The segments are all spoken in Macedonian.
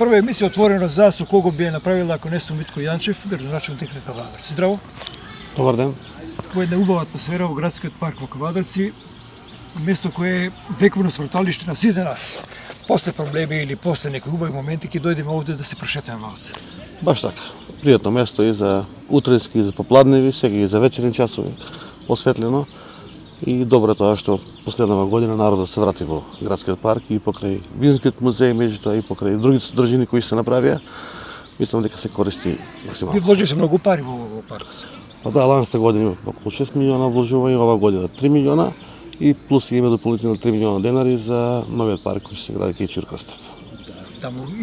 Прва емисија отворена за со кого би ја направила ако не сум Митко Јанчев, градоначалник на Кавадарци. Здраво. Добар ден. Во една убава атмосфера во градскиот парк во Кавадарци, место кое е вековно сврталиште на сите нас. После проблеми или после некои убави моменти ќе дојдеме овде да се прошетаме малку. Баш така. Пријатно место и за утрински, и за попладневи, сега и за вечерни часови, осветлено. И добро тоа што последнава година народот се врати во градскиот парк и покрај Винскиот музеј, меѓутоа и покрај другите содржини кои се направија, мислам дека се користи максимално. Ви вложи се многу пари во паркот. Па да, ланста година околу 6 милиона вложување, ова година 3 милиона и плюс има дополнително 3 милиона денари за новиот парк кој се гради кај Чиркостов.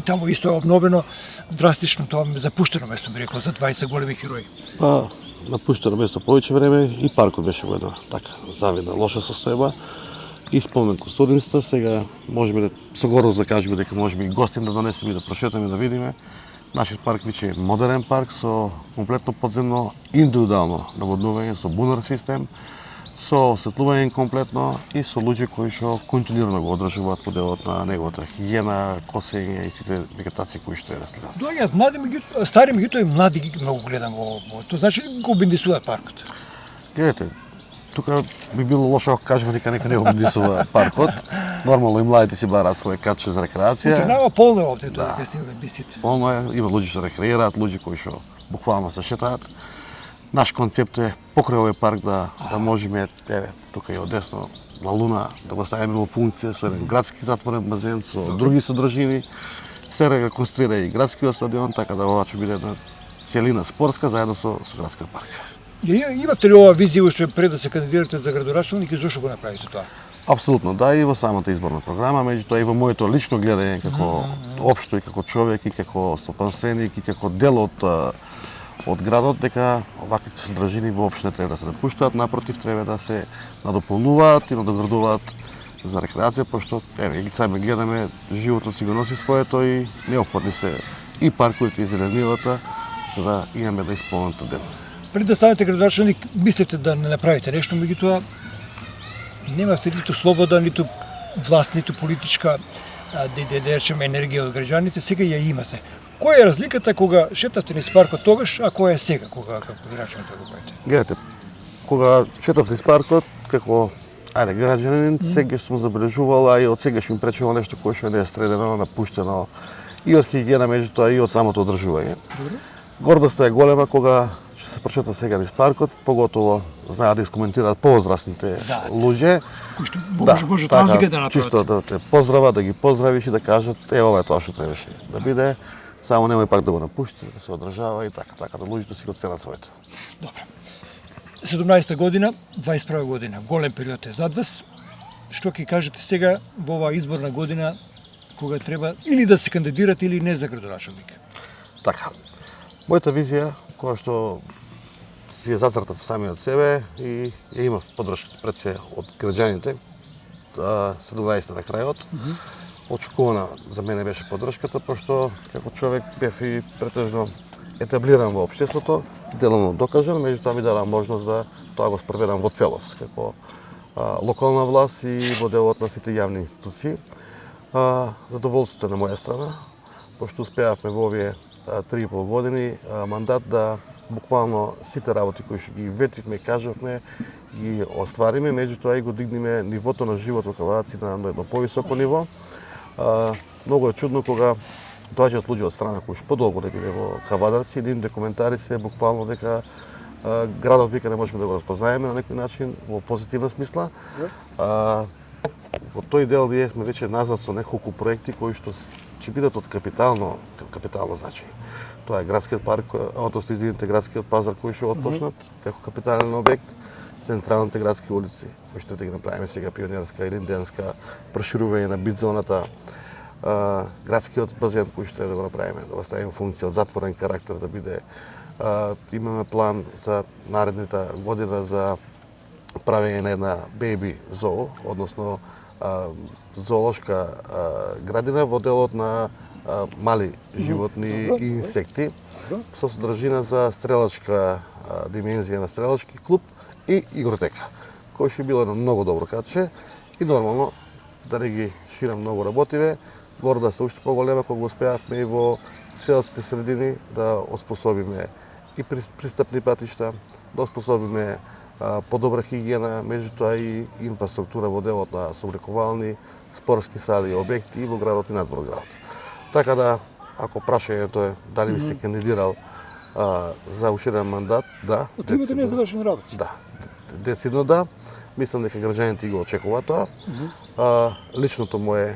Таму исто е обновено драстично, тоа запуштено место би рекол за 20 големи херои. Па напуштено место повеќе време и паркот беше во една така завидна лоша состојба. И спомен кустодинста, сега можеме да со гордост да кажеме дека можеме и гостин да донесеме и да прошетаме да видиме. Нашиот парк веќе е модерен парк со комплетно подземно индивидуално наводнување со бунар систем, со осветлување комплетно и со луѓе кои што континуирано го одржуваат во делот на неговата хигиена, косење и сите вегетации кои што ја следат. Доаѓаат млади, стари, меѓутоа и млади ги многу гледам во тоа, значи го бендисуваат паркот. Гледате, тука би било лошо ако кажеме дека нека не го бендисува паркот. Нормално и младите си бараат своје катче за рекреација. Нема полно овде да се бендисите. Полно е, има луѓе што рекреираат, луѓе кои што буквално се шетаат. Наш концепт е покрај овој парк да можеме, тука и одесно на Луна, да го ставиме во функција со еден градски затворен базен, со други содржини. Се реконструира и градскиот стадион, така да ова ќе биде една целина спортска заедно со градскиот парк. Имавте ли ова визија уште пред да се кандидирате за градоначалник и зошто го направите тоа? Апсолутно, да, и во самата изборна програма, меѓутоа и во моето лично гледање како општо и како човек и како стопанственик и како дел од градот, дека оваквите содржини воопшто не треба да се напуштаат, напротив треба да се надополнуваат и надоградуваат за рекреација, пошто ги сами гледаме животот си го носи своето и неопходни се и парковите и зеленилата за да имаме да исполнета ден. Пред да станете градоначалник, мислите да не направите нешто, меѓутоа немавте ниту слобода, ниту власт, ниту политичка да речеме енергија од граѓаните, сега ја имате. Која е разликата кога шетавте низ паркот тогаш, а која е сега кога како граѓанин да го правите? Гледате, кога шетав низ паркот како граѓанин, сега сум забележувала и од сегаш ми пречело нешто кое што не е средено, напуштено и од хигиена, меѓутоа и од самото одржување. Гордоста е голема кога ќе се прошетат сега низ паркот, поготово знаат да искоментираат повозрастните луѓе. Кои што можат разлика да направат. Чисто да те поздрават, да ги поздравиш и да кажат ова е тоа што требаше да биде. Само немој пак да го напушти, да се одржава и така да луѓето си го ценат своето. Добро. 17 година, 21 година, голем период е зад вас. Што ќе кажете сега во оваа изборна година кога треба или да се кандидирате или не за градоначалник? Така. Мојата визија, која што си ја зацртав самиот себе и ја имав поддршка пред се од граѓаните, 17 на крајот. Очекувана за мене беше поддршката, пошто како човек бев и претежно етаблиран во општеството, деловно докажан, меѓутоа ми дава можност да тоа го спроведам во целост, како локална власт и во делот на сите јавни институции. Задоволството е на моја страна, пошто успеавме во овие 3,5 години мандат да буквално сите работи кои што ги ветивме и кажавме ги оствариме, меѓутоа и го дигнеме нивото на живот во Кавадарци на едно повисоко ниво. Многу е чудно кога доаѓаат луѓе од страна кои што подолго не биле во Кавадарци, нивните коментари се буквално дека градот вика не можеме да го разпознаеме на некој начин во позитивна смисла. Во тој дел ние сме веќе назад со неколку проекти кои што ќе бидат од капитално значење. Тоа е градскиот парк, односно извините градскиот пазар кој што отпочнат како капитален објект, централните градски улици, кои што да ги направиме сега Пионерска и Ринденска, проширување на бит зоната, градскиот базен кој што треба да го направиме, да го ставиме функција од затворен карактер да биде. Имаме план за наредната година за правење на една беби зоо, односно зоолошка градина во делот на мали животни и инсекти, со содржина за стрелачка димензија на стрелачки клуб и игротека, кој ќе било едно многу добро катче и нормално да не ги ширам многу работиве, горда се уште поголема кога успеавме и во селските средини да оспособиме и пристапни патишта, да оспособиме подобра хигиена, меѓутоа и инфраструктура во делот на сооблекувални, спортски сали и објекти и во градот и надвор градот. Така да, ако прашањето е дали би се кандидирал за уште еден мандат, да. Имате незавршена работа. Да, децидно да. Мислам дека граѓаните го очекуваат тоа. Личното моје...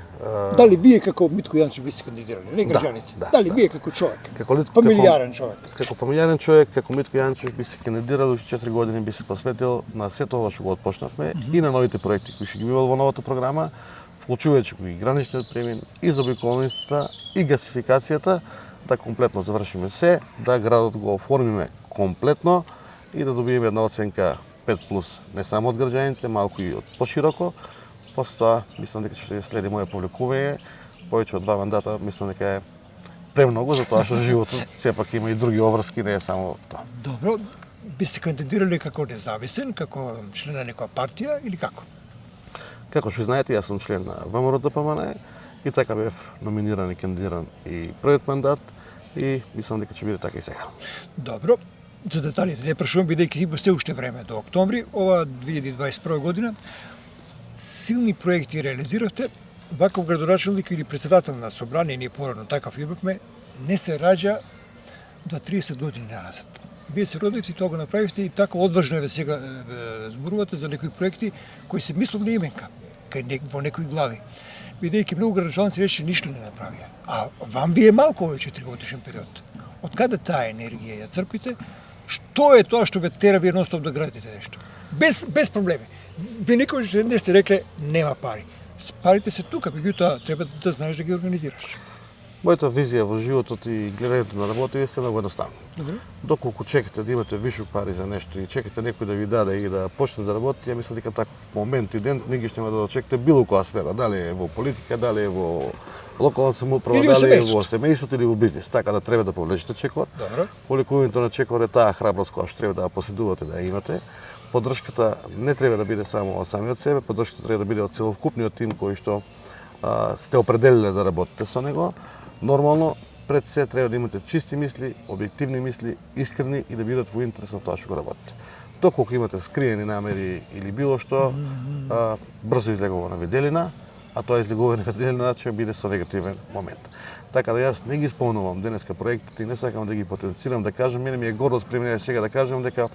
Дали вие како Митко Јанчев би се кандидирали, не граѓаните? Дали вие како човек? Фамилијарен човек? Како фамилијарен човек, како Митко Јанчев би се кандидирал, уште 4 години би се посветил на сето ова што го отпочнавме и на новите проекти кои ќе ги имал во новата програма, вклучувајќи и граничниот премин, и заобиколницата, и гасификацијата, да комплетно завршиме се, да градот го оформиме комплетно и да добиеме една оценка 5+, не само од граѓаните, малку и од пошироко. После тоа, мислам дека ќе следи моје повлекување, повеќе од 2 мандата, мислам дека е премногу, затоа што животот сепак има и други обврски, не е само тоа. Добро, би се кандидирали како независен, како член на некоја партија или како? Како што знаете, јас сум член на ВМРО ДПМН и така бев номиниран и кандидиран и првиот мандат и мислам дека ќе биде така и сега. Добро, за деталите не прашувам, бидејќи сте уште време до октомври, ова 2021 година, силни проекти реализиравте, ваков градоначалник или председател на собрание, ние порано такав имавме, не се раѓа 30 години назад. Вие се родивте и тоа го направивте и така одважно е сега зборувате за некои проекти кои се мисловна именка во некои глави. Бидејќи многу градоначалници рече ништо не направија. А вам ви е малку овој 4-годишен период. Од каде таа енергија ја црпите? Што е тоа што ве тера вие ностоп да градите нешто? Без проблеми. Вие никош не сте рекле нема пари. Парите се тука, меѓутоа треба да знаеш да ги организираш. Мојата визија во животот и гледањето на работа е многу едноставно. Доколку чекате да имате више пари за нешто и чекате некој да ви даде и да почне да работи, ја мислам дека таков момент и ден не ги нема да очекате било која сфера, дали е во политика, дали е во локална самоуправа, дали е во семејството или во бизнис. Така да треба да повлечете чекор. Повлекувањето на чекор е таа храброст која што треба да ја поседувате, да ја имате. Поддршката не треба да биде само од самиот себе, поддршката треба да биде од целокупниот тим кој што сте определиле да работите со него. Нормално, пред се треба да имате чисти мисли, објективни мисли, искрени и да бидат во интерес на тоа што го работите. Доколку имате скриени намери или било што, брзо излегува на виделина, а тоа излегување на виделина ќе биде со негативен момент. Така да јас не ги спомнувам денеска проектите и не сакам да ги потенцирам, да кажам, мене ми е гордост при мене сега да кажам дека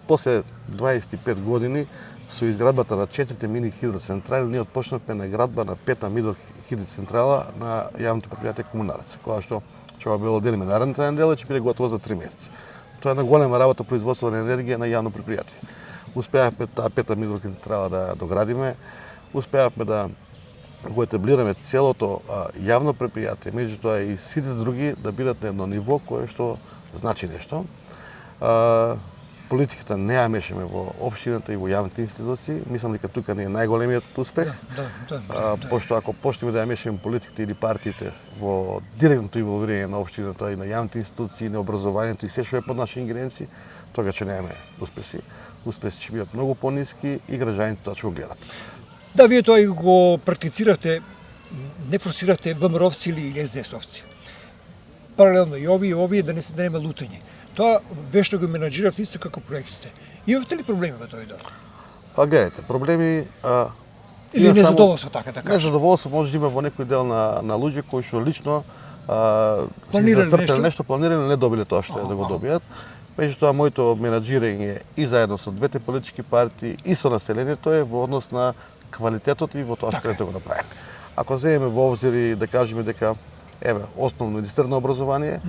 после 25 години со изградбата на 4 мини хидроцентрали ние отпочнавме на градба на 5-та мини хидроцентрала на јавното предпријатие Комунарец, која што ќе било делиме наредната недела и ќе биде готова за 3 месеци. Тоа е една голема работа производство на енергија на јавно предпријатие. Успеавме таа 5-та мини хидроцентрала да доградиме, успеавме да го етаблираме целото јавно предпријатие, меѓутоа и сите други да бидат на едно ниво кое што значи нешто. Политиката не ја мешаме во општината и во јавните институции. Мислам дека тука не е најголемиот успех. Пошто ако почнеме да ја мешаме политиката или партиите во директното инволвирање на општината и на јавните институции, на образованието и се што е под наши ингеренции, тога ќе немаме успеси. Успеси ќе бидат многу пониски и граѓаните тоа ќе го гледат. Да, вие тоа и го практицирахте, не форсирахте ВМРО-вци или СДС-овци. Паралелно и овие да не се нема лутање. Тоа вешто го менаџиравте исто како проектите. Имавте ли проблеми во тој дел? Па гледайте, проблеми или незадоволство, така да кажам. Незадоволство може да има во некој дел на луѓе кои што лично планирале нешто, планирале, не добиле тоа што да го добијат. Меѓутоа моето менаџирање и заедно со двете политички партии и со населението е во однос на квалитетот и во тоа што да го направиме. Ако земеме во обзир и да кажеме дека основно или средно образование,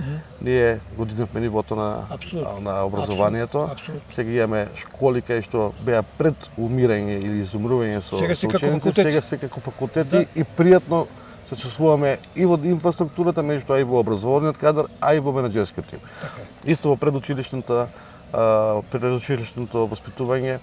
ние го дигнавме нивото на образованието. Сега имаме школи кај што беа пред умирање или изумрување со ученици, сега се како факултети и пријатно се чувствуваме и во инфраструктурата, меѓутоа и во образовниот кадар, а и во менаџерскиот тим. Исто во предучилишното воспитување,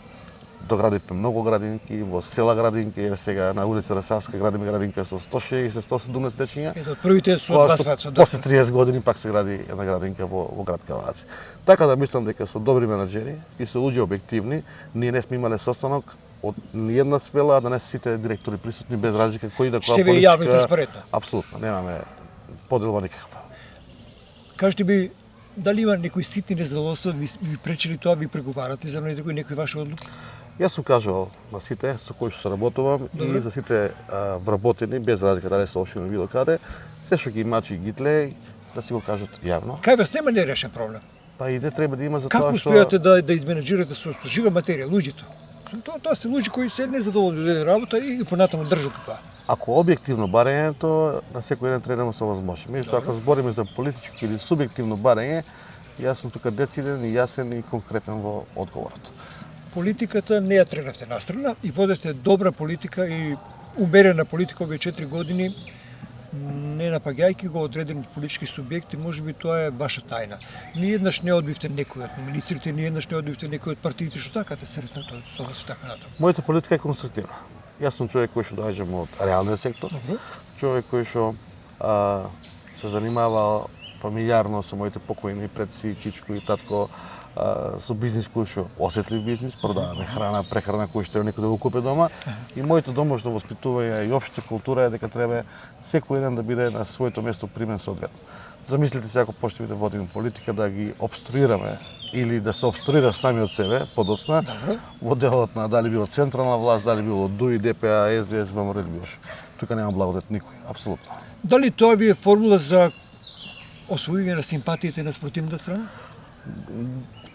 доградивме многу градинки, во села градинки, еве сега на улица Расавска градиме градинка со 160-170 дечиња. Ето, од првите со Која два што сваца. после 30 години пак се гради една градинка во град Каваци. Така да мислам дека со добри менаџери и со луѓе објективни, ние не сме имале состанок од ниедна свела, да не се сите директори присутни без разлика кој да Ще ви јавно и транспарентно. Апсолутно, немаме поделба никаква. Кажете би, дали има некои ситни незадоволства, ви пречили тоа, ви преговарате за некои ваши одлуки? Јас сум кажал на сите со кои што соработувам и за сите вработени, без разлика дали се општина било каде, се што ги мачи и ги тлеј, да си го кажат јавно. Кај вас нема нерешен проблем? Па и не треба да има за Како тоа што... успеате да изменаџирате со жива материја луѓето? Тоа се луѓе кои се незадоволни од работа и понатаму држат тоа. Ако објективно барањето, на секој ден треба да се овозможи. Меѓутоа, ако збориме за политичко или субјективно барање, јас сум тука дециден и јасен и конкретен во одговорот. Политиката не ја тренавте настрана и водесте добра политика и умерена политика овие 4 години, не напагајќи го одредени политички субјекти, можеби тоа е ваша тајна. Ниеднаш не одбивте некој од министрите, ниеднаш не одбивте некој од партиите, што сакате сретно со вас и така натаму. Мојата политика е конструктивна. Јас сум човек кој што доаѓам од реалниот сектор, Добро. човек кој што се занимава фамилиарно со моите покојни предци, чичко и татко, со бизнис кој што осетлив бизнис, продаваме храна, прехрана кој што некој да го купи дома и моето домашно воспитување и општа култура е дека треба секој еден да биде на своето место примен соодветно. Замислите се ако почнеме да водиме политика да ги обструираме или да се обструира сами од себе, подоцна, во делот на дали било централна власт, дали било ДУИ, ДПА, СДС, ВМРО или било што. Тука нема благодет никој, апсолутно. Дали тоа ви е формула за освојување на симпатиите на спротивната страна?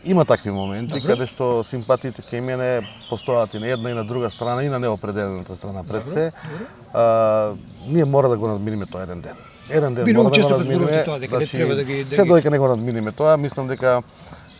Има такви моменти Добре. каде што симпатиите кај мене постојат и на една и на друга страна и на неопределената страна пред се. Ние мора да го надминиме тоа еден ден. Еден ден Ви мора многу да често го го зборувате надминиме. тоа, дека не Значи, треба да ги- се додека не го надминиме тоа, мислам дека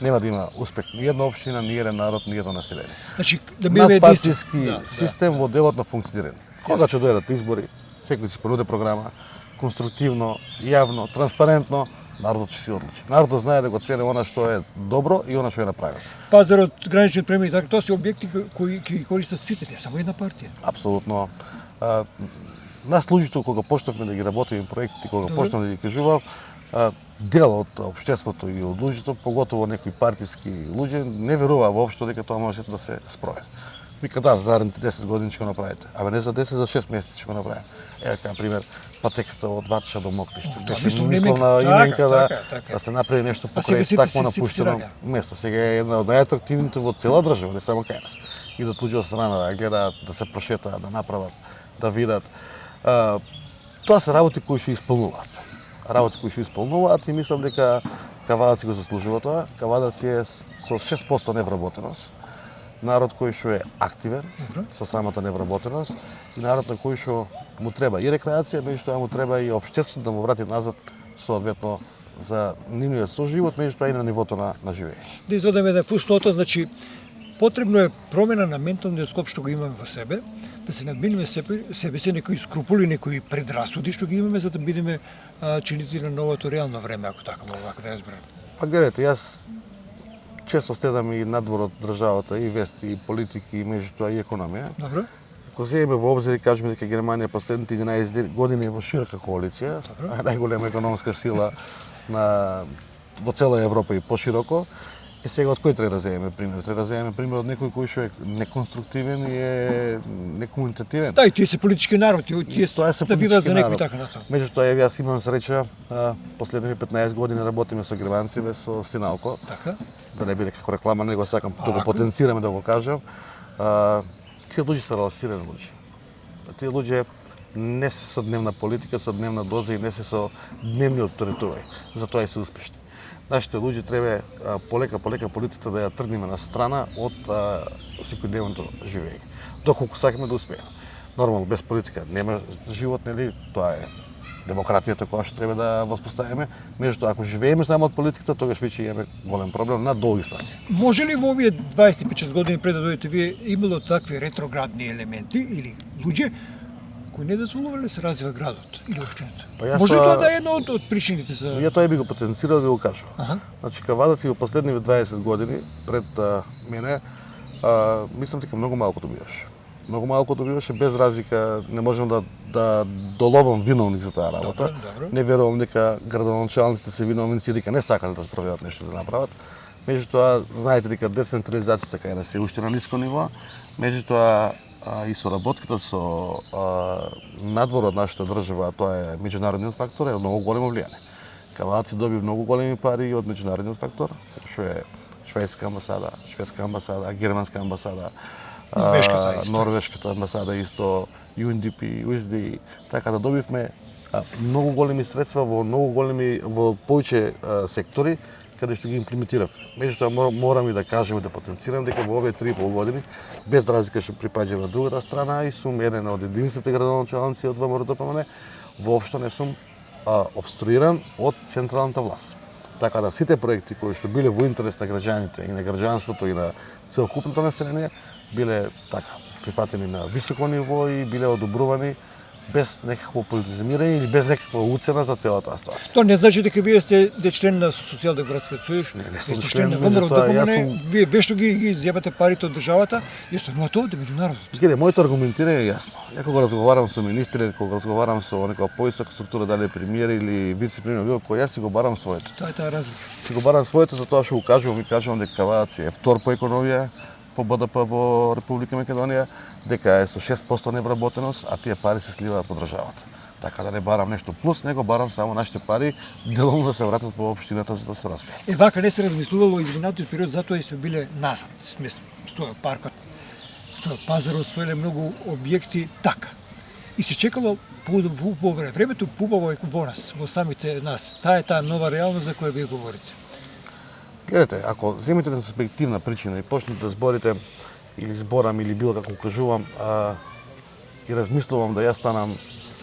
нема да има успех ни една општина, ни еден народ, ни едно население. Значи, да бидеме единствени. Надпартиски систем во делот на функционирање. Кога ќе дојдат избори, секој си понуди програма, конструктивно, јавно, транспарентно, народот ќе се одлучи. Народот знае да го цени она што е добро и она што е направено. Пазарот, гранични премии, така, тоа се објекти кои ги користат сите, не само една партија. Апсолутно. Нас луѓето кога почнавме да ги работиме проекти, кога Добре. почнав да ги кажував, дел од општеството и од луѓето, поготово некои партиски луѓе, не веруваа воопшто дека тоа може да се спроведе. Вика да, за наредните 10 години ќе го направите. Абе не за 10, за 6 месеци ќе го направиме. Еве како пример, патеката од Ватча до Мокриште. Беше мисловна мисловна именка. именка Така. да се направи нешто А сега покрај сите такво си напуштено раѓа. место. Сега е една од најатрактивните во цела држава, не само кај нас. Идат луѓе од страна да гледаат, да се прошетаат, да направат, да видат. Тоа се работи кои што исполнуваат. Работи кои што исполнуваат и мислам дека Кавадаци го заслужува тоа. Кавадаци е со 6% невработеност. Народ кој што е активен, Добро. со самата невработеност и народ на кој што му треба и рекреација, меѓутоа му треба и општеството да му врати назад соодветно за нивниот соживот, меѓутоа и на нивото на живење. Да извадиме една фуснота, значи потребно е промена на менталниот склоп што го имаме во себе, да се надминиме себе се некои скрупули, некои предрасуди што ги имаме за да бидеме чинители на новото реално време, ако така мога вака да разберам. Па гледате, јас често следам и надвор од државата, и вести, и политики, и меѓутоа и економија. Добро? Ако земеме во обзир и кажеме дека Германија последните 11 години е во широка коалиција, Добро. најголема економска сила во цела Европа и пошироко, е сега од кој треба да земеме пример? Треба да земеме пример од некој кој што е неконструктивен и е некомуникативен. Да, и тие се политички народи, тие Тоа е се да видат за политички некој народ. така натаму. Меѓутоа, еве јас имам среќа, последните 15 години работиме со германци, со Синалко, Така? да не биде како реклама, не го сакам, да го Ако? потенцираме да го кажам. Тие луѓе се релаксирани луѓе. Тие луѓе не се со дневна политика, со дневна доза и не се со дневни опторитувања. Затоа и се успешни. Нашите луѓе треба полека политиката да ја тргнеме на страна од секојдневното живење. Доколку сакаме да успееме. Нормално без политика нема живот, нели? Тоа е демократијата која што треба да воспоставиме. Меѓутоа, ако живееме само од политиката, тогаш веќе имаме голем проблем на долги станци. Може ли во овие 25 години пред да дојдете вие имало такви ретроградни елементи или луѓе кои не дозволувале да се развива градот или општината? Па јас Може ли тоа- тоа да е една од причините за... Ја тоа би го потенцирал, би го кажал. Аха. Значи, Кавадаци во последниве 20 години пред мене мислам дека многу малку добиваше. Многу малку добиваше, без разлика, не можам да доловам виновник за таа работа. Добро. Не верувам дека градоначалниците се виновници и дека не сакале да справат нешто да направат. Меѓутоа, знаете дека децентрализацијата кај нас е уште на ниско ниво, меѓутоа и соработката со надвор од нашата држава, а тоа е меѓународниот фактор, е многу големо влијание. Кавалаци доби многу големи пари од меѓународниот фактор, што е шведска амбасада, германска амбасада, норвешката амбасада исто, UNDP, USD, така да добивме многу големи средства во повеќе сектори каде што ги имплементирав. Меѓутоа морам и да кажем и да потенцирам дека во овие 3,5 години, без разлика што припаѓам на другата страна и сум еден од единствените градоначалници од ВМРО-ДПМН, воопшто не сум обструиран од централната власт. Така да сите проекти кои што биле во интерес на граѓаните и на граѓанството и на целокупното население биле така прифатени на високо ниво и биле одобрувани без некакво политизирање или без некаква уцена за целата ситуација. Тоа не значи дека вие сте член на Социјалдемократскиот сојуз, не сте сум член на член, ВМРО-ДПМН, вие вешто ги земате парите од државата и останувате овде меѓу народот. Гледај, моето аргументирање е јасно. Ја кога разговарам со министри, кога разговарам со некоја поисока структура, дали премиер или вице-премиер, било кој, јас си го барам своето. Тоа е таа разлика. Си го барам своето за тоа што го кажувам и кажувам дека Кавааци е втор по економија, по БДП во Република Македонија, дека е со 6% невработеност, а тие пари се сливаат во државата. Така да не барам нешто плюс, него барам само нашите пари деловно да се вратат во општината за да се развие. Вака не се размислувало изминатиот период, затоа и сме биле назад. Сме стоел паркот, стоел пазарот, стоеле многу објекти така. И се чекало по времето поубаво во нас, во самите нас. Таа е таа нова реалност за која вие говорите. Гледате, ако земете на субјективна причина и почнете да зборите или зборам или било како кажувам и размислувам да јас станам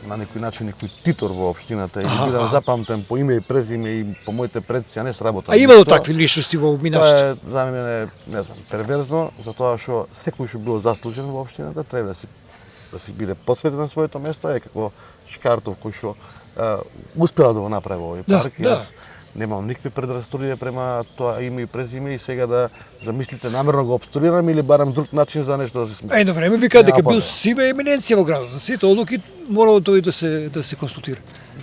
на некој начин некој титор во општината или бидам запамтен по име и презиме и по моите предци, а не сработам. А имало такви личности во минатото? Тоа е за мене, не знам, перверзно, затоа што секој што бил заслужен во општината треба да си биде посветен на своето место, е како Шкартов кој што успеа да го направи овој парк. Јас немам никакви предрасудија према тоа име и презиме и сега да замислите намерно го обструирам или барам друг начин за нешто да се смени. Едно време вика дека бил сива еминенција во градот. Сите одлуки морало тој да се консултира.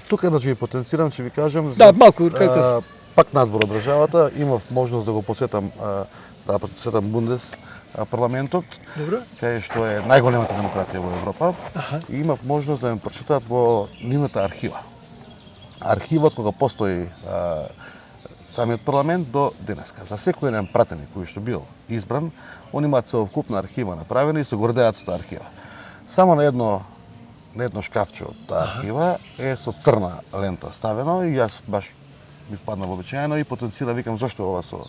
Тука значи ви потенцирам, ќе ви кажам малку како пак надвор од државата, имав можност да го посетам Бундес парламентот, кај што е најголемата демократија во Европа. И имав можност да ме прочитаат во нивната архива. Архивот кога постои самиот парламент до денеска. За секој еден пратеник кој што бил избран, они имаат целокупна архива направена и се гордеат со таа архива. Само на едно шкафче од таа архива е со црна лента ставено и јас баш ми падна вообичаено и потенцира, викам, зошто ова со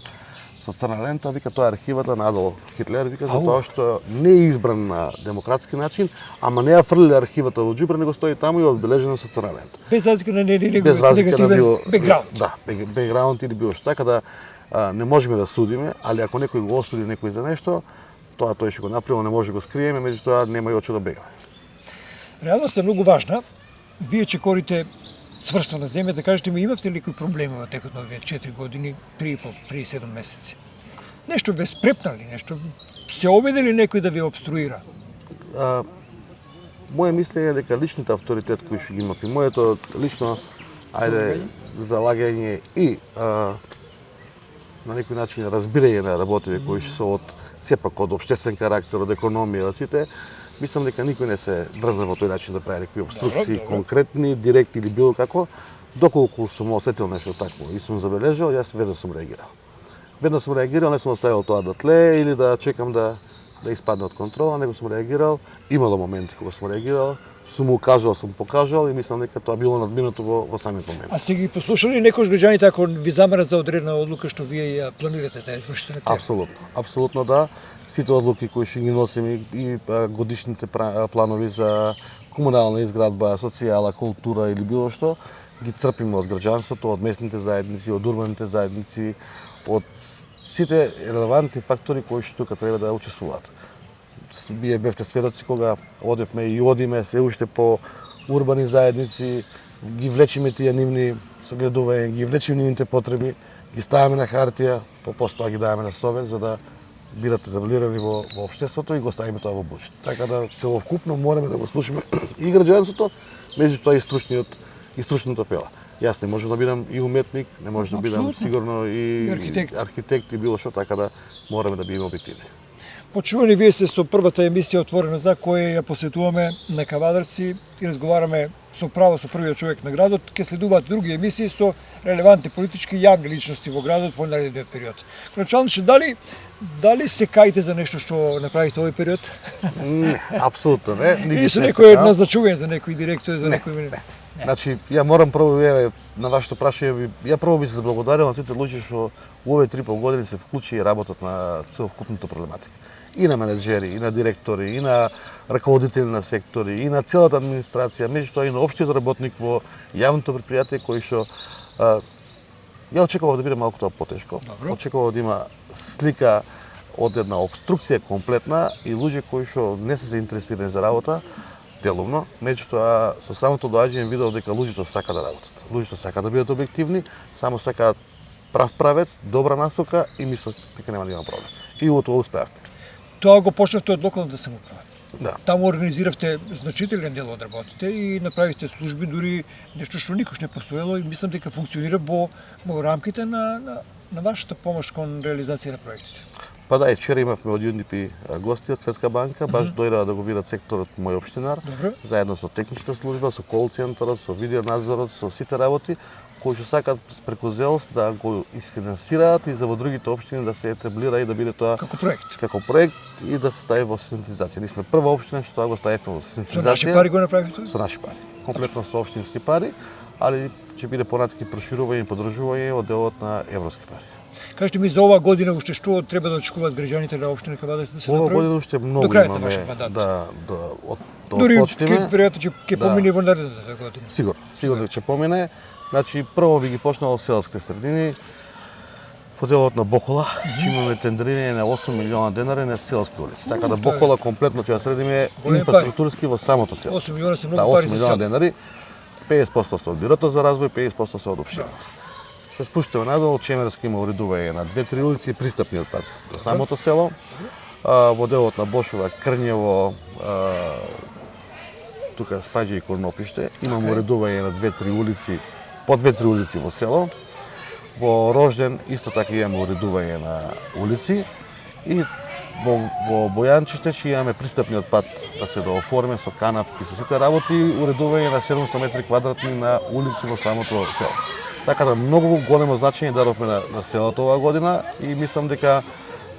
црна лента, вика тоа е архивата на Адолф Хитлер, вика затоа што не е избран на демократски начин, ама не ја фрлиле архивата во џубре, него стои таму и одбележено со црна лента. Без разлика на негативен бекграунд. Да, бекграунд или било што. Така да не можеме да судиме, али ако некој го осуди некој за нешто, тоа тој што го направил не може да го скриеме, меѓутоа нема и од што да бегаме. Реалноста е многу важна. Вие чекорите цврсто на земја, да кажете ми, имавте ли некои проблеми во текот на овие 4 години, 3,5-7 месеци? Нешто ве спрепнали, нешто се обидели некој да ве обструира? Моје мислење е дека личниот авторитет кој што ги имав и моето лично залагање и на некој начин разбирање на работите кои што се од сепак од општествен карактер, од економија, од сите, мислам дека никој не се дрзна во тој начин да прави некои обструкции, конкретни, директни или било како, доколку сум осетил нешто такво и сум забележал, јас веднаш сум реагирал. Веднаш сум реагирал, не сум оставил тоа да тлее или да чекам да испадне од контрола, него сум реагирал. Имало моменти кога сум реагирал, сум укажал, сум покажал и мислам дека тоа било надминато во самиот момент. А сте ги послушали некош граѓаните ако ви замерат за одредена одлука што вие ја планирате да ја извршите на терен? Апсолутно да. Сите одлуки кои што ги носиме и годишните планови за комунална изградба, социјала, култура или било што, ги црпиме од граѓанството, од местните заедници, од урбаните заедници, од сите релевантни фактори кои што тука треба да учествуваат. Вие бевте сведоци кога одевме и одиме се уште по урбани заедници, ги влечиме тие нивни согледувања, ги влечиме нивните потреби, ги ставаме на хартија, по постоја ги даваме на совет за да бидат етаблирани во општеството и го ставиме тоа во буџет. Така да целокупно мораме да го слушаме и граѓанството, меѓутоа и стручната пела. Јас не можам да бидам и уметник, не можам да бидам сигурно и архитект и било што, така да мораме да бидеме објективни. Почувани вие сте со првата емисија Отворено за која ја посветуваме на кавадарци и разговараме со право со првиот човек на градот. Ке следуваат други емисии со релевантни политички и јавни личности во градот во наредниот период. Началниче, дали се каите за нешто што направите овој период? Не, апсолутно не. Или со некој назначување за некој директор, за некој... Значи, ја морам прво на вашето прашање, ја прво би се заблагодарил на сите луѓе што у овие 3,5 години се вклучи и работат на целокупната проблематика. И на менеджери, и на директори, и на раководители на сектори, и на целата администрација, меѓутоа и на општиот работник во јавното предпријатие кој што ја очекував да биде малку тоа потешко. Очекував да има слика од една обструкција комплетна и луѓе кои што не се заинтересирани за работа, делумно, меѓутоа со самото доаѓање видов дека луѓето сака да работат. Луѓето сака да бидат објективни, само сакаат прав правец, добра насока и мислам дека нема да има проблем. И во тоа успеавме. Тоа го почнавте од локалната самоуправа. Да. Таму организиравте значителен дел од работите и направивте служби, дури нешто што никош не постоело и мислам дека функционира во рамките на вашата помош кон реализација на проектите. Па да, вчера имавме од UNDP гости од Светска банка, баш дојдоа да го видат секторот мој општинар, заедно со техничка служба, со кол центарот, со видеонадзорот, со сите работи, кои што сакаат преку ЗЕОС да го исфинансираат и за во другите општини да се етаблира и да биде тоа како проект и да се стави во систематизација. Ние сме прва општина што тоа го ставивме во систематизација. Со наши пари го направите? Со наши пари. Комплетно со општински пари, али ќе биде понатаки проширување и подржување од делот на европски пари. Кажете ми за оваа година уште што треба да очекуваат граѓаните на општина Кавадарци да се направи? Оваа година уште многу имаме да дури почнеме. веројатно ќе помине во наредната година. Сигурно ќе помине. Значи прво би ги почнало во селските средини. Во делот на Бокола ќе имаме тендерирање на 8 милиона денари на селски улици. Така да Бокола комплетно ќе ја средиме инфраструктурски во самото село. 8 милиона се многу пари за село. 8 милиона денари, 50% се од бирото за развој, 50% се од општината. Се спуштаме надолу, Чемерско има уредување на 2-3 улици, пристапниот пат до самото село. Во делот на Бошова, Крњево, тука Спаѓа и Корнопиште, имаме уредување на 2-3 улици, по 2-3 улици во село. Во Рожден исто така имаме уредување на улици и во Бојанчиште ќе имаме пристапниот пат да се дооформи со канавки, со сите работи, уредување на 700 метри квадратни на улици во самото село. Така да многу големо значење дадовме на селото оваа година и мислам дека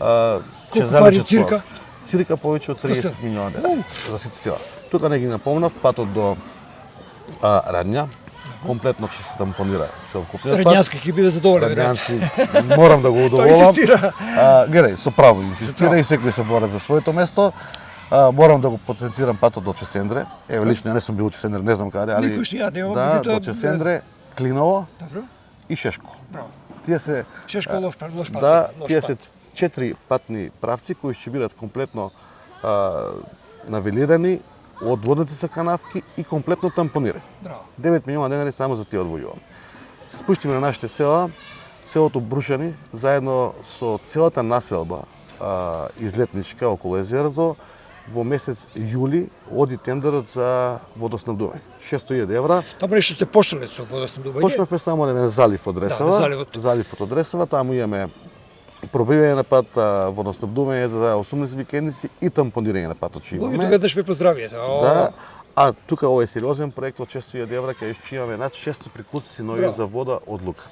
ќе заличат цирка? Цирка повеќе од 30 милиона денари за сите села. Тука не ги напомнав, патот до Радња, комплетно ќе се тампонира целокупниот пат. Радњански ќе биде задоволен. Радњански морам да го удоволам. Тој инсистира. Гледај, со право инсистира и секој се бори за своето место. Морам да го потенцирам патот до Чесендре. Еве лично ја не сум бил во Чесендре, не знам каде, али никош ја немам. Да, до Чесендре, Клиново и Шешко. Браво. Тие се Шешко лош пат. Да, тие се 4 патни правци кои ќе бидат комплетно навелирани, одводнати со канавки и комплетно тампонирани. 9 милиона денари само за тие одвојуваме. Се спуштиме на нашите села, селото Брушани, заедно со целата населба излетничка околу езерото, во месец јули оди тендерот за водоснабдување. 600.000 евра. Таму нешто сте почнале со водоснабдување? Почнавме само на еден залив од Ресава. Заливот од Ресава, таму имаме пробивање на пат, водоснабдување за 18 викендици и тампонирање на патот што имаме. Луѓето веднаш ве поздравијате. Да. А тука овој сериозен проект од 600.000 евра кај што имаме над 600 приклучици нови за вода од лука.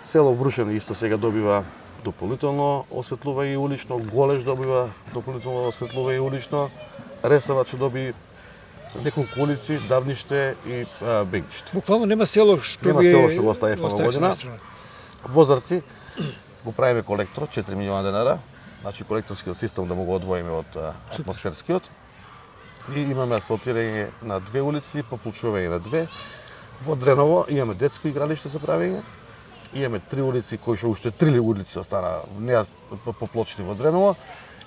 Село Брушани исто сега добива дополнително осветлување улично, Голеш добива дополнително осветлување улично, Ресава ќе доби неколку улици, Давниште и Бегниште. Буквално нема село што го оставивме во година. Возарци го правиме колектор, 4 милиона денара, значи колекторскиот систем да му го одвоиме од атмосферскиот. И имаме асфалтирање на 2 улици, поплучување на 2. Во Дреново имаме детско игралиште за правење. Имаме 3 улици кои што уште 3 улици остана не поплочени во Дреново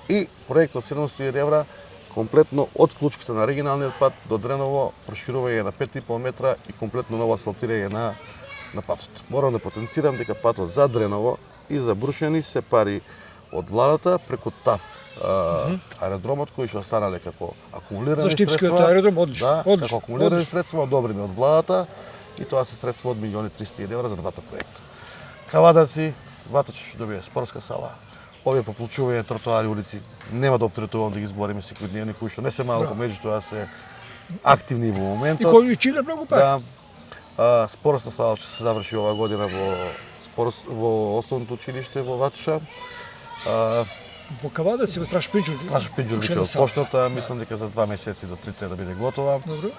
и проект од 700.000 евра комплетно од клучките на оригиналниот пат до Дреново, проширување на 5,5 метра и комплетно ново асфалтирање на патот. Морам да потенцирам дека патот за Дреново и за Брушани се пари од владата преку ТАФ аеродромот кој што останале како акумулирани Штипскиот средства. аеродром, одлично. Да, одлично, како акумулирани одлично. средства одобрени од владата и тоа се средства од 1.300.000 евра за двата проекта. Кавадарци, Ватач ќе добие спортска сала. Овие поплучување тротоари, улици, нема да оптеретувам да ги збориме секојдневни, кои што не се малку, меѓутоа се активни во И моментот. кој чина многу пари. Да. Спортна сала ќе се заврши оваа година во основното училиште во Ваташа. Во Кавадарци, во Страш Пинџур. Страш Пинџур веќе отпочната, мислам дека за 2 месеци до 3 да биде готова. Добро.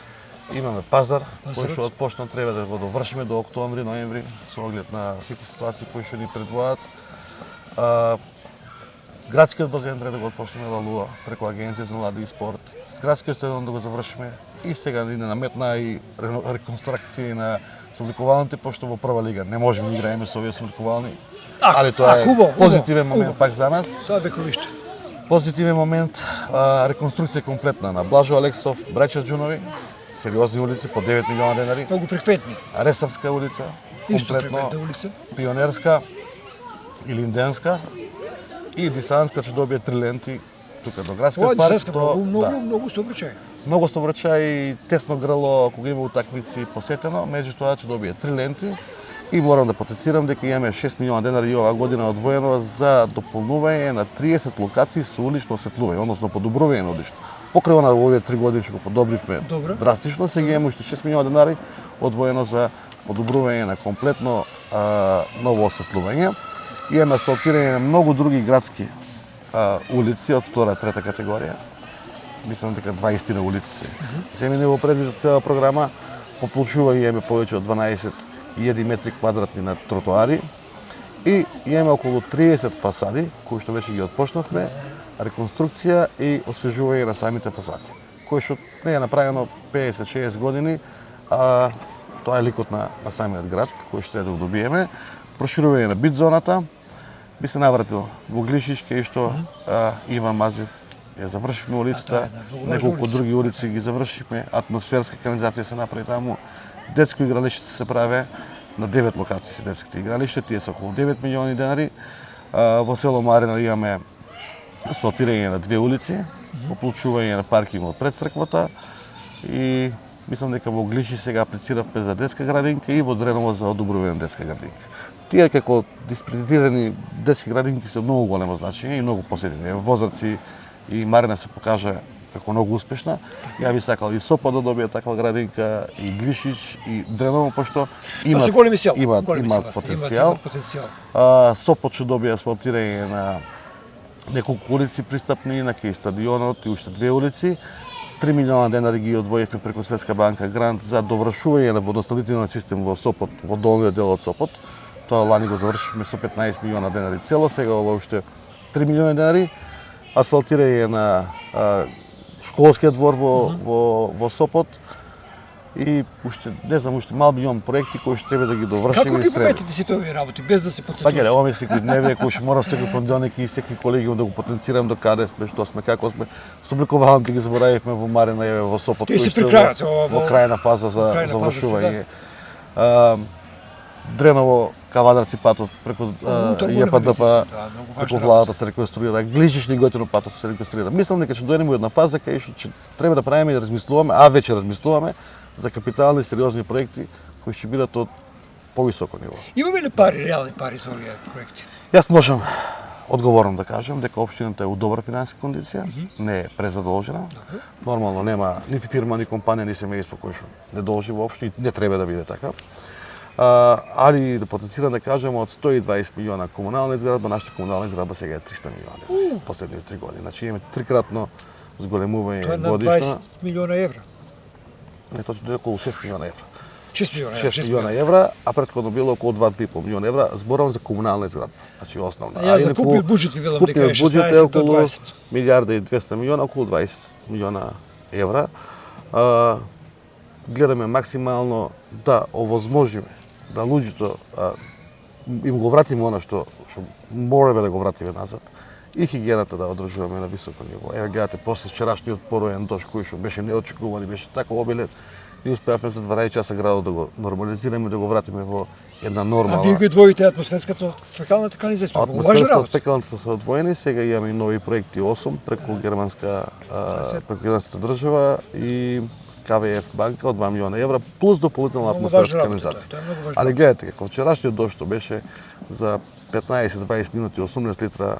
Имаме пазар, кој Пазарот. што отпочна, треба да го довршиме до октомври, ноември, со оглед на сите ситуации кои што ни предвојат. Градскиот базен треба да го отпочнеме Лалуа преку Агенција за млади и спорт. Градскиот стадион да го завршиме и сега ни наметна и реконструкција на собликувалните, пошто во прва лига не можеме да играеме со овие собликувални. Али тоа е хубаво, позитивен момент хубаво. пак за нас. Тоа бе виште. Позитивен момент, реконструкција комплетна на Блажо Алексов, Браќа Џунови, сериозни улици по 9 милиона денари, Многу фреквентни. Ресавска улица, Исто комплетно, фреквентна улица. Пионерска и Линденска и Дисанска ќе добие 3 ленти тука до Ова градскиот е парк. дизајнска до- многу сообраќај. Многу сообраќај, тесно грло кога има утакмици посетено, меѓутоа ќе добие 3 ленти и морам да потенцирам дека имаме 6 милиона денари и оваа година одвоено за дополнување на 30 локации со улично осветлување, односно подобрување на улично. Покрај на овие 3 години што го подобривме Добро. драстично, сега имаме уште 6 милиона денари одвоено за подобрување на комплетно ново осветлување. Имаме асфалтирање на многу други градски улици од втора, трета категорија. Мислам дека 20 на улици се земени во предвид цела програма. Поплучување имаме повеќе од 12.000 метри квадратни на тротоари и имаме околу 30 фасади кои што веќе ги отпочнавме, реконструкција и освежување на самите фасади, кои што не е направено 50-60 години, а тоа е ликот на самиот град кој што треба да го добиеме. Проширување на бит зоната, би се навратил во Глишич, кај што Иван Мазев ја завршивме улицата, неколку други улици ги завршивме, атмосферска канализација се направи таму, детско игралиште се прави на 9 локации се детските игралишта, тие се околу 9 милиони денари. Во село Марина имаме асфалтирање на 2 улици, поплучување на паркинг од пред црквата и мислам дека во Глишич сега аплициравме за детска градинка и во Дреново за одобрување на детска градинка. Тие како дискредитирани детски градинки се многу големо значење и многу посетени. Возраци и Марина се покажа како многу успешна. Ја би сакал и Сопот да добие таква градинка, и Глишич, и Дреново, пошто имат потенцијал. Сопот ќе добие асфалтирање на неколку улици пристапни, на кај стадионот и уште 2 улици. 3 милиона денари ги одвоивме преку Светска банка грант за довршување на водоснабдителниот систем во Сопот, во долниот дел од Сопот. Тоа лани го завршивме со 15 милиона денари цело, сега ова уште 3 милиони денари. Асфалтирање на школскиот двор во Сопот и уште не знам уште мал милион проекти кои што треба да ги довршиме. Како ги пометите сите овие работи без да се потсетувате? Паѓа, ова ми секојдневие кој што морам секој понеделник и секој колегиум да го потенцирам до каде сме, што сме, како сме. Собликувалните ги заборавивме во Марина и во Сопот, Тие се кои што прикрајат во крајна фаза за завршување. Дрenovo Кавадарци патот преку ЈПДП, преку владата се реконструира, Глишич ни готино патот се реконструира. Мислам дека ќе дојдеме во една фаза кај што треба да правиме и да размислуваме, а веќе размислуваме за капитални сериозни проекти кои ќе бидат од повисоко ниво. Имаме ли пари, реални пари за овие проекти? Јас можам одговорно да кажам дека општината е у добра финансиска кондиција, не е презадолжена. Нормално нема ни фирма, ни компанија, ни семејство кој што не должи воопшто и не треба да биде така. Али да потенцирам да кажем од 120 милиона комунална изградба, нашата комунална изградба сега е 300 милиона последните 3 години. Значи имаме трикратно зголемување годишно. Тоа е на 20 милиона евра. Не, точно е околу 6 милиона евра. 6 милиона евра. 6 милиона евра, а претходно било околу 2-2,5 милиона евра. Зборам за комунална изградба, значи основна. Ја за купиот буџет ви велам дека е 16 до 20. Милиарда и 200 милиона, околу 20 милиона евра. Гледаме максимално да овозможиме да луѓето им го вратиме она што мораме да го вратиме назад и хигиената да одржуваме на високо ниво. Еве гледате после вчерашниот пороен дожд кој што беше неочекуван и беше така обилен, ние успеавме за 12 часа градот да го нормализираме, да го вратиме во една А нормална. вие ги одвоите атмосферската фекалната канализација. Многу важна Атмосферата работа. стекалната се одвоени, сега имаме и нови проекти 8 преку германската држава и КВФ банка од 2 милиона евра плюс дополнителна Многу атмосферска важна работа, канализација. тоа е многу важна Али работа. гледате како вчерашниот дожд што беше за 15-20 минути 18 литра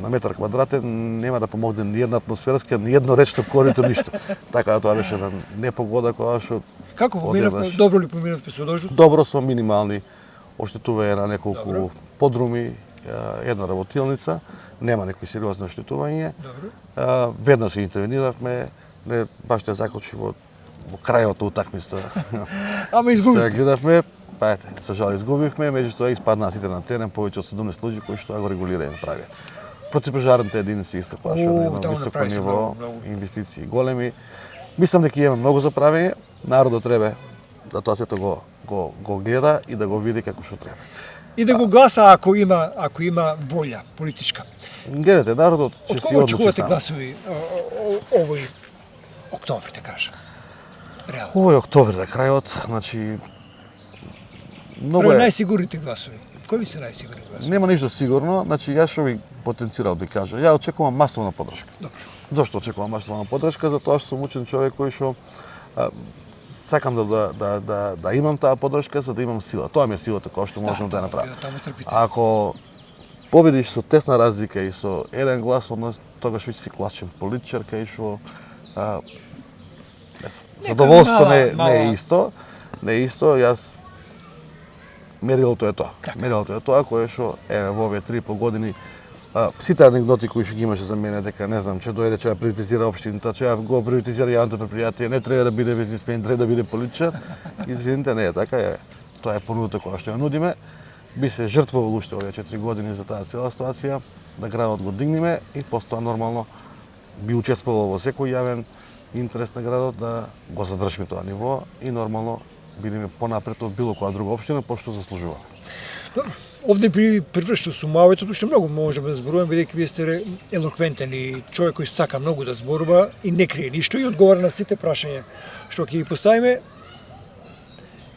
на метар квадратен нема да помогне ни една атмосферска, ни едно речно корито, ништо. Така да тоа беше една непогода која што Како поминавме, одеднаш- добро ли поминавме со дождот? добро со минимални оштетувања на неколку Добро. подруми, една работилница, нема некои сериозни оштетување. Добро. Веднаш интервениравме, не баш те закочи во крајот на утакмицата. Ама Се изгубивме. гледавме, па ете, за жал изгубивме, меѓутоа испаднаа сите на терен, повеќе од 17 луѓе кои што го регулирање направија. Противпожарните единици исто која што на едно таму високо направите ниво, многу. инвестиции големи. Мислам дека имаме многу за правење, народот треба да тоа сето го гледа и да го види како што треба. И да го гласа ако има волја политичка. Гледате, народот ќе Од си кого одлучи очекувате сам. гласови овој октомври, те кажа? Реално. Овој октомври на крајот, значи многу Прво е. најсигурните гласови. Кои се најсигурни гласови? Нема ништо сигурно, значи јас што би потенцирал би кажа. Ја очекувам масовна поддршка. Добро. Зошто очекувам масовна поддршка? Затоа што сум учен човек кој што сакам да имам таа поддршка за да имам сила. Тоа ми е силата која што можам да ја направам. Таму трпите. Ако победиш со тесна разлика и со еден глас, тогаш веќе си класичен политичарка и што задоволство не е исто. Не е исто, јас мерилото е тоа. Така. Мерилото е тоа кое што во овие 3,5 години сите анекдоти кои што ги имаше за мене дека не знам, че дојде че ја приватизира општината, че ја го приватизира јавното претпријатие, не треба да биде бизнисмен, треба да биде политичар. Извините, не е така, тоа е понудата која што ја нудиме. Би се жртвувал уште овие 4 години за таа цела ситуација, да градот го дигнеме и постоја нормално би учествувал во секој јавен интерес на градот да го задржиме тоа ниво и нормално бидеме понапред од било која друга општина, пошто заслужуваме. Добро. Овде при привршто сумавето уште многу можеме да зборуваме, бидејќи вие сте елоквентен и човек кој сака многу да зборува и не крие ништо и одговара на сите прашања што ќе ги поставиме.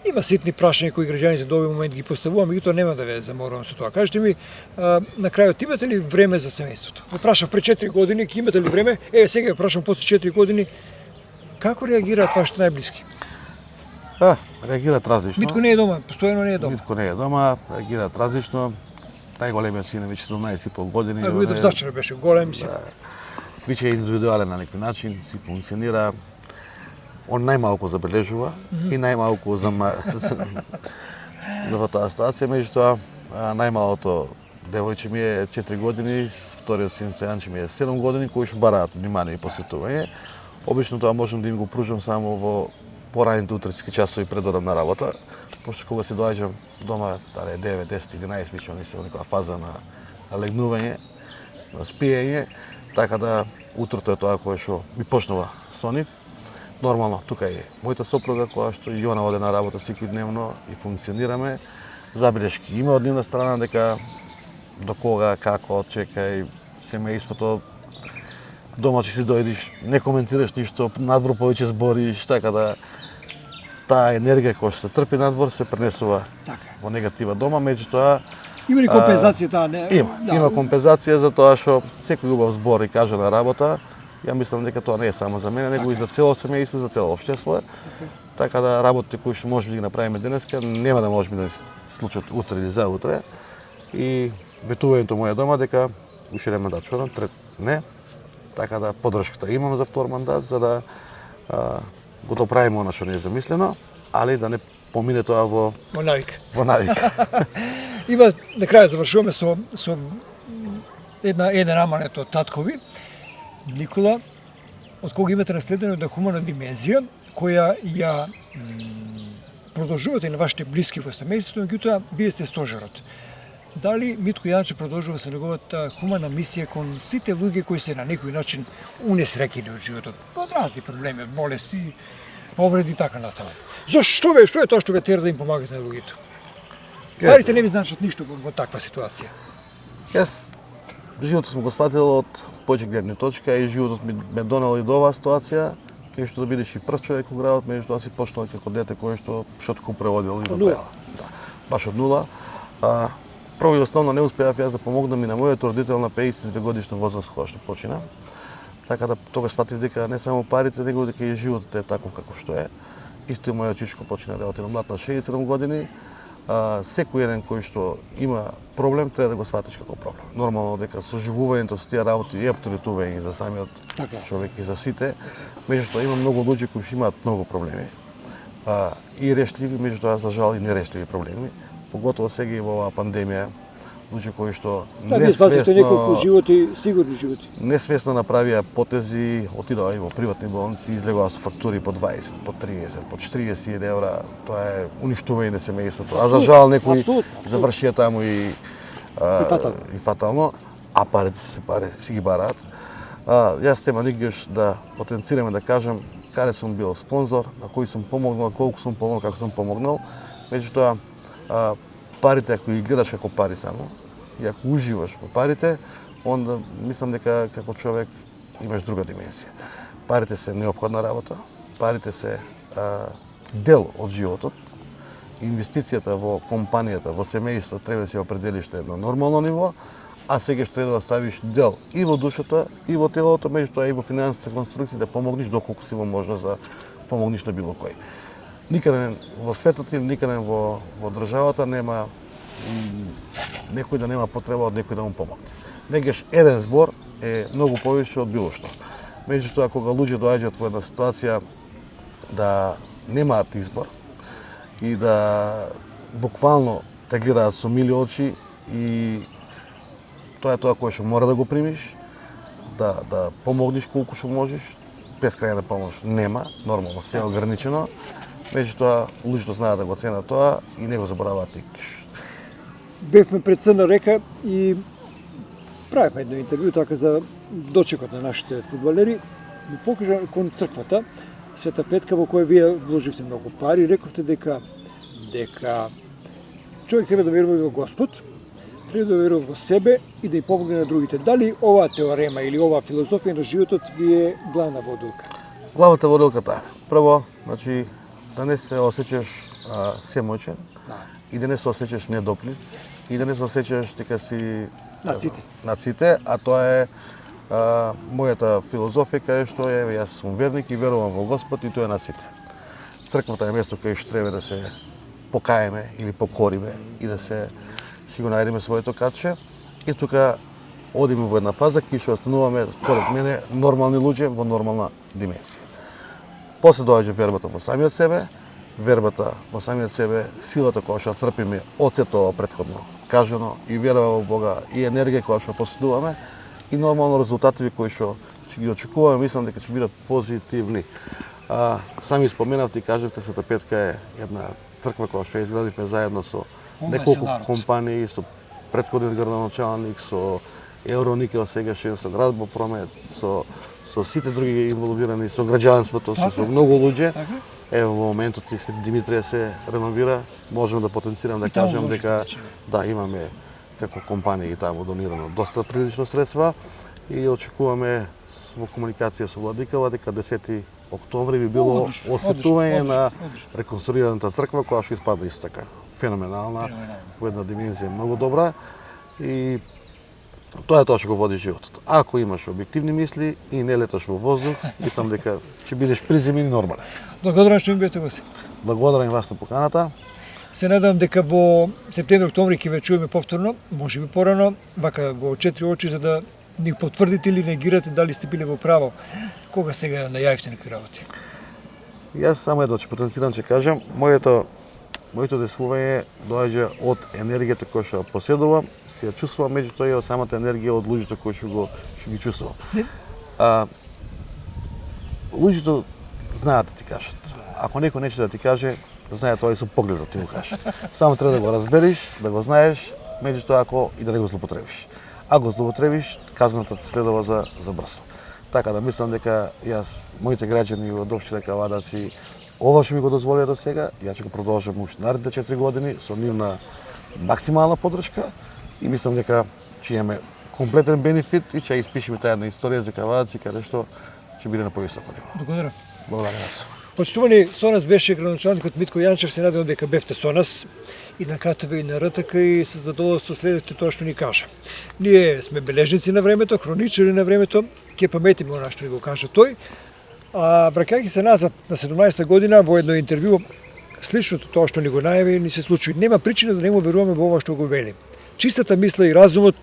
Има ситни прашања кои граѓаните до овој момент ги поставуваме, меѓутоа нема да ве заморувам со тоа. Кажете ми, на крајот имате ли време за семејството? Ве прашав пред 4 години, ќе имате ли време? Сега ве прашам после 4 години, како реагираат вашите најблиски? Реагираат различно. Митко не е дома, постојано не е дома. Митко не е дома, реагираат различно. Најголемиот син е веќе 17,5 години. А го завчера беше голем си. Веќе е индивидуален на некој начин, си функционира. Он најмалку забележува и најмалку во таа ситуација, меѓутоа најмалото девојче ми е 4 години, вториот син Стојанче ми е 7 години, кои што бараат внимание и посветување. Обично тоа можам да им го пружам само во пораните утрински часови пред одам на работа, пошто кога се доаѓам дома, 9, 10, 11, веќе они се во некоја фаза на легнување, на спиење, така да утрото е тоа кое што ми почнува со нив. Нормално, тука е мојата сопруга која што и она оде на работа секојдневно и функционираме. Забелешки има од нивна страна дека до кога, како, чекај, семејството, дома ќе си дојдиш, не коментираш ништо, надвор повеќе збориш, така да таа енергија која што се трпи надвор се пренесува во негатива дома, меѓутоа Има ли компензација таа? Има компензација за тоа што секој убав збор и каже на работа. Ја мислам дека тоа не е само за мене, него и за цело семејство, за цело општество. Така да работите кои што можеме да ги направиме денеска, нема да можеме да се случат утре или за утре. И ветувањето моја дома дека уште еден мандат шорам, трет не. Така да поддршката имам за втор мандат за да го доправиме она што не е замислено, али да не помине тоа во навика. Во навика. Има на крај завршуваме со еден аманет од таткови. Никола, од кога имате наследено една хумана димензија, која ја продолжувате на вашите блиски во семејството, меѓутоа вие сте стожерот. Дали Митко Јанчев продолжува со неговата хумана мисија кон сите луѓе кои се на некој начин унесреќени од животот, од разни проблеми, од болести, повреди и така натаму. Што е тоа што ве тера да им помагате на луѓето? Парите не ви значат ништо во таква ситуација. Јас животот сум го сватил од повеќе гледни точка и животот ме донел и до оваа ситуација, кај што да бидеш и прв човек во градот, меѓутоа си почнал како дете кое што шотко преводил и направил. Да, баш од нула. Прво и основно не успеав јас да помогнам и на мојот родител на 52 годишна возраст кога што почина. Така да тогаш сватив дека не само парите, него дека и животот е таков каков што е. Исто и мојот чичко почина релативно млад на 67 години. Секој еден кој што има проблем треба да го сватиш како проблем. Нормално дека соживувањето со тие работи е оптеретување за самиот човек и за сите, меѓутоа има многу луѓе кои што имаат многу проблеми. И решливи, меѓутоа за жал и нерешливи проблеми. Поготово сега и во оваа пандемија, луѓе кои што вие спасите неколку животи, сигурни животи. Несвесно направија потези, отидоа и во приватни болници, излегоа со фактури по 20, по 30, по 40 евра. Тоа е уништување на семејството. А за жал некои завршија таму и фатално, а парите си ги бараат. Јас тема никогаш да потенцираме да кажам каде сум бил спонзор, на кој сум помогнал, колку сум помогнал, како сум помогнал. Меѓутоа, парите, ако ги гледаш како пари само, и ако уживаш во парите, онда мислам дека како човек имаш друга дименсија. Парите се неопходна работа, парите се дел од животот, инвестицијата во компанијата, во семејство треба да се определиш на едно нормално ниво, а сега што треба да ставиш дел и во душата, и во телото, меѓутоа и во финансите конструкции да помогнеш доколку си во можност да помогнеш на било кој. Никаде во светот и никаде во државата нема некој да нема потреба од некој да му помогне. Негаш еден збор е многу повише од било што. Меѓутоа кога луѓе доаѓаат во една ситуација да немаат избор и да буквално те гледаат со мили очи и тоа е тоа кое што мора да го примиш, да помогнеш колку што можеш, бескрајна помош нема, нормално се е ограничено. Меѓутоа, луѓето знаат да го ценат тоа и не го забораваат никогаш. Бевме пред Црна река и правиме едно интервју така за дочекот на нашите фудбалери. Ми покажа кон црквата Света Петка во која вие вложивте многу пари, рековте дека човек треба да верува во Господ, треба да верува во себе и да ја помогне на другите. Дали оваа теорема или оваа филозофија на животот ви е главна водилка? Главната водилка таа. Прво, значи, да не се осеќаш семојчен и да не се осеќаш недоплив и да не се осеќаш дека си над сите, а тоа е мојата филозофија кај што е јас сум верник и верувам во Господ и тоа е над сите. Црквата е место кај што треба да се покаеме или покориме и да си го најдеме своето каче и тука одиме во една фаза кај што остануваме според мене нормални луѓе во нормална дименсија. После доаѓа вербата во самиот себе, вербата во самиот себе, силата која што црпиме од сето ова претходно кажано и верба во Бога и енергија која што поседуваме и нормално резултатите кои што ќе ги очекуваме, мислам дека ќе бидат позитивни. Сами споменавте и кажавте Света Петка е една црква која што ја изградивме заедно со неколку компании, со претходниот градоначалник, со Евроникел сегашен, со Градбопромет, со сите други инволвирани, со граѓанството, со многу луѓе. Ево во моментот и Свети Димитрија се реновира, можам да потенцирам да кажам дека да имаме како компанија таму донирано доста прилично средства и очекуваме во комуникација со владикава дека 10 октомври би било осветување на реконструираната црква која што испада исто така феноменална, во една димензија многу добра и тоа е тоа што го води животот. Ако имаш објективни мисли и не леташ во воздух, мислам дека ќе бидеш приземен и нормален. Благодарам што ми бевте гости. Благодарам и вас на поканата. Се надам дека во септември-октомври ќе ве чуеме повторно, можеби порано, вака во 4 очи за да ни потврдите или негирате дали сте биле во право. Кога сега најавивте некои работи? Јас само едно ќе потенцирам ќе кажам, моето десвување доаѓа од енергијата која што поседувам, се ја чувствувам, меѓутоа и од самата енергија од луѓето кои што ги чувствувам. Луѓето знаат да ти кажат. Ако некој нече да ти каже, знае тоа и со погледот ти го каже. Само треба да го разбереш, да го знаеш, меѓутоа ако и да не го злоупотребиш. Ако злоупотребиш, казната ти следува за брзо. Така да мислам дека јас, моите граѓани од општина Кавадаци, ова што ми го дозволија до сега, ја ќе го продолжам уште наредните 4 години со нивна максимална поддршка и мислам дека ќе имаме комплетен бенефит и ќе испишеме таа една историја за Кавадаци каде што ќе биде на повисоко ниво. Благодарам. Благодарам вас. Почитувани, со нас беше градоначалникот Митко Јанчев, се надевам дека бевте со нас и на КТВ и на РТК и со задоволство следете тоа што ни кажа. Ние сме бележници на времето, хроничари на времето, ќе паметиме она што ни го кажа тој. А враќајќи се назад на 17 година во едно интервју, сличното тоа што ни го најави ни се случи. Нема причина да не му веруваме во ова што го вели. Чистата мисла и разумот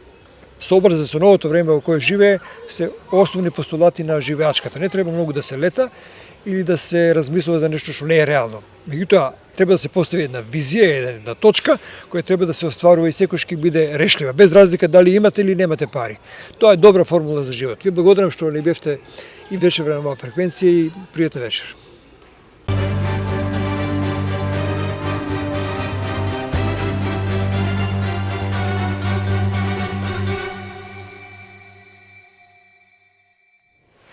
сообразен со новото време во кое живее се основни постулати на живеачката. Не треба многу да се лета или да се размислува за нешто што не е реално. Меѓутоа, треба да се постави една визија, една точка која треба да се остварува и секој ќе биде решлива, без разлика дали имате или немате пари. Тоа е добра формула за живот. Ви благодарам што ни бевте и вечер на оваа фреквенција и пријатна вечер.